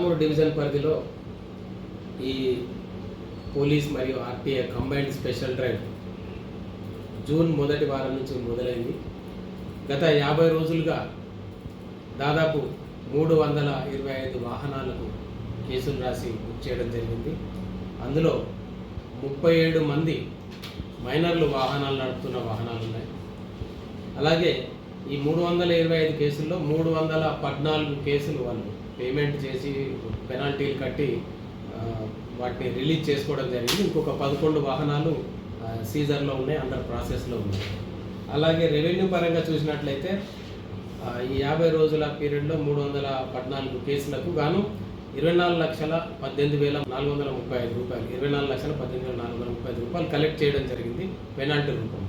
Armoor division పరిధిలో ఈ police మరియు RTA combined special drive June మొదటి వారం నుంచి మొదలైంది. గత 50 రోజులుగా దాదాపు 325 వాహనాలకు కేసులు రాసి బుక్ చేయడం జరిగింది. అందులో 37 మంది మైనర్లు వాహనాలు నడుపుతున్న వాహనాలు ఉన్నాయి. అలాగే ఈ 325 కేసుల్లో 314 కేసులు వాళ్ళు పేమెంట్ చేసి పెనాల్టీలు కట్టి వాటిని రిలీజ్ చేసుకోవడం జరిగింది. ఇంకొక 11 వాహనాలు సీజర్లో ఉన్నాయి, అండర్ ప్రాసెస్లో ఉన్నాయి. అలాగే రెవెన్యూ పరంగా చూసినట్లయితే ఈ 50 రోజుల పీరియడ్లో 314 కేసులకు గాను 24,18,435 రూపాయలు 24,18,435 రూపాయలు కలెక్ట్ చేయడం జరిగింది పెనాల్టీ రూపంలో.